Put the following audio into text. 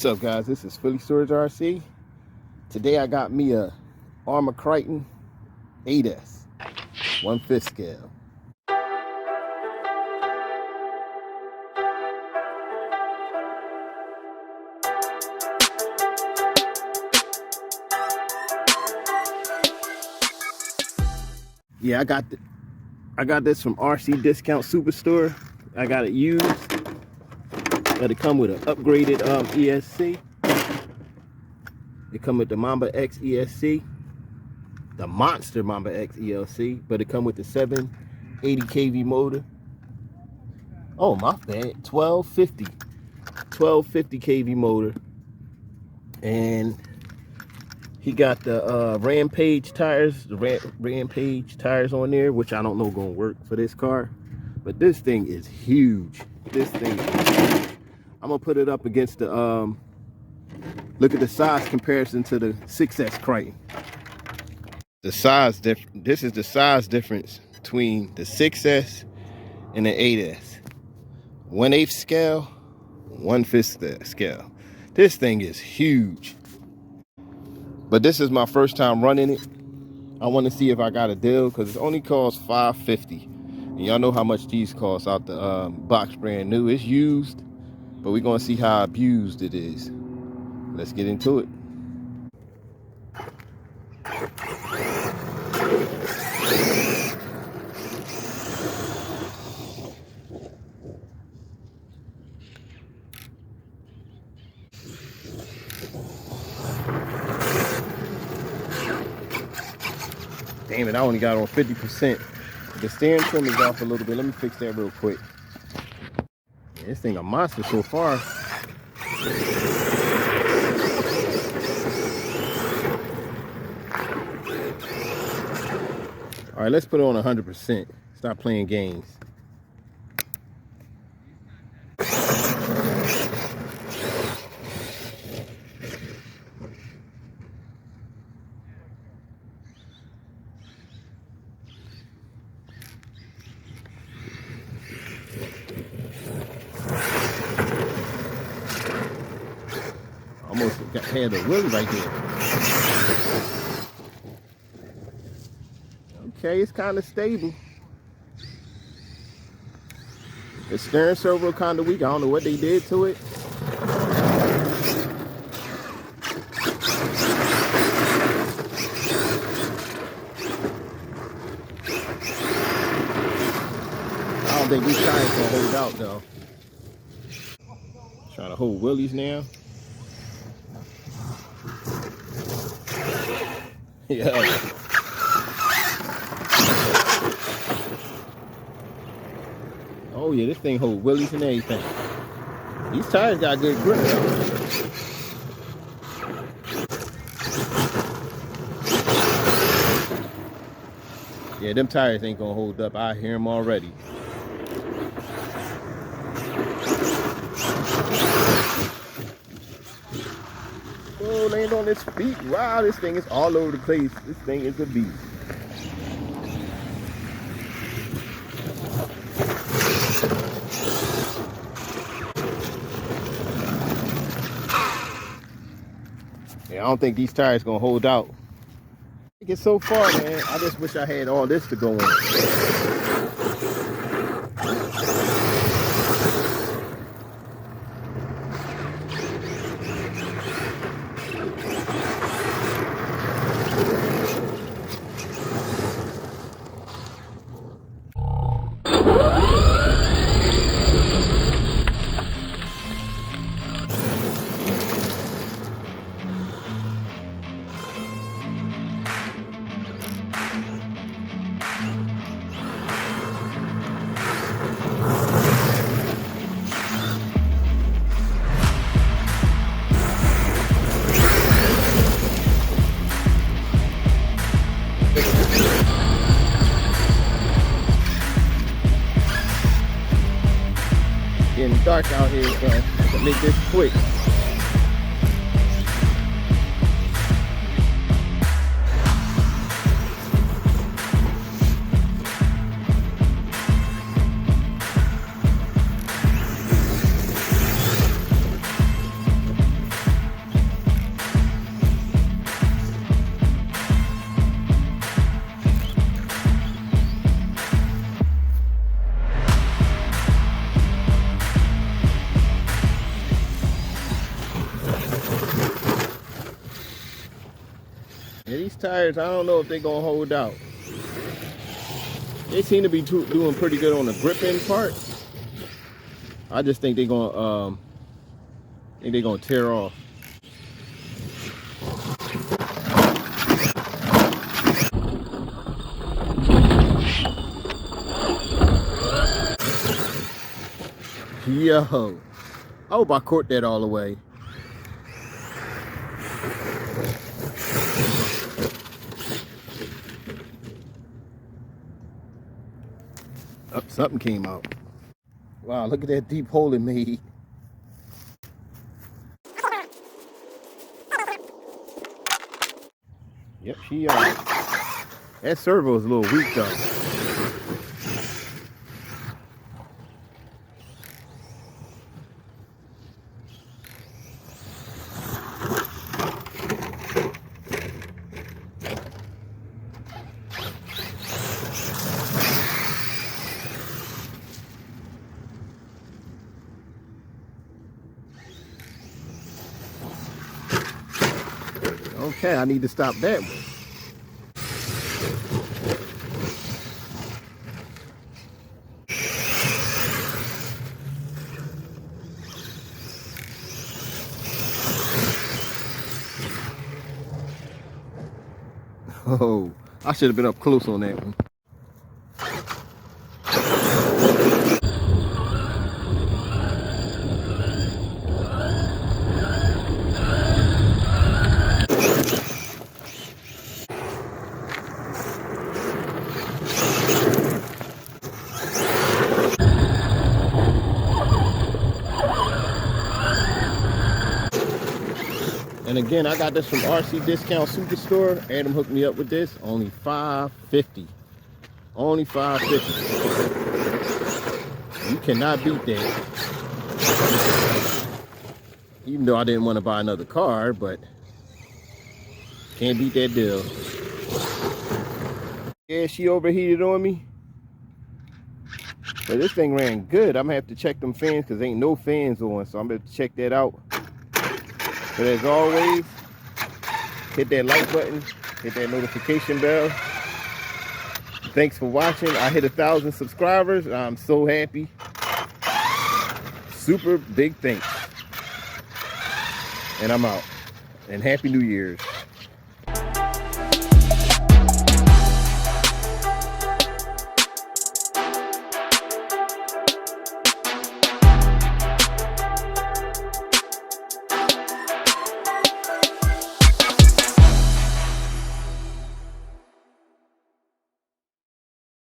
What's up, guys? This is Phillyswords RC. Today I got me a Arrma Kraton 8S 1/5 scale. Yeah, I got this from RC Discount Superstore. I got it used, but it come with an upgraded ESC. It come with the Mamba X ESC, the Monster Mamba X ELC, but it come with the 780 kV motor. Oh, my bad, 1250 kV motor, and he got the Rampage tires, Rampage tires on there, which I don't know gonna work for this car, but this thing is huge. This thing is huge. I'm gonna put it up against the look at the size comparison to the 6S Kraton. The size difference. This is the size difference between the 6S and the 8S. 1/8 scale, 1/5 scale. This thing is huge. But this is my first time running it. I want to see if I got a deal because it only costs $550. And y'all know how much these cost out the box brand new. It's used, but we're gonna see how abused it is. Let's get into it. Damn it, I only got on 50%. The steering trim is off a little bit. Let me fix that real quick. Yeah, this thing a monster so far. All right, let's put it on 100%. Stop playing games. Almost had a wheel right there. Okay, it's kind of stable. The steering servo kind of weak. I don't know what they did to it. I don't think these tires gonna hold out though. Trying to hold wheelies now. Yeah. Oh yeah, this thing hold wheelies and everything. These tires got good grip though. Yeah, them tires ain't gonna hold up. I hear them already. Oh, land on its feet. Wow, this thing is all over the place. This thing is a beast. Yeah, I don't think these tires gonna hold out. I get so far, man. I just wish I had all this to go on. Getting dark out here, so I can make this quick. Yeah, these tires, I don't know if they're gonna hold out. They seem to be doing pretty good on the gripping part. I just think they're gonna tear off. Yo, I hope I caught that all the way. Oh, something came out. Wow, look at that deep hole it made. Yep, that servo is a little weak though. Okay, I need to stop that one. Oh, I should have been up close on that one. And again, I got this from RC Discount Superstore. Adam hooked me up with this. Only $5.50. Only $5.50. You cannot beat that. Even though I didn't want to buy another car, but can't beat that deal. Yeah, she overheated on me. But this thing ran good. I'm gonna have to check them fans because ain't no fans on, so I'm gonna have to check that out. But as always, hit that like button, hit that notification bell. Thanks for watching. I hit 1,000 subscribers. I'm so happy. Super big thanks. And I'm out. And Happy New Year's.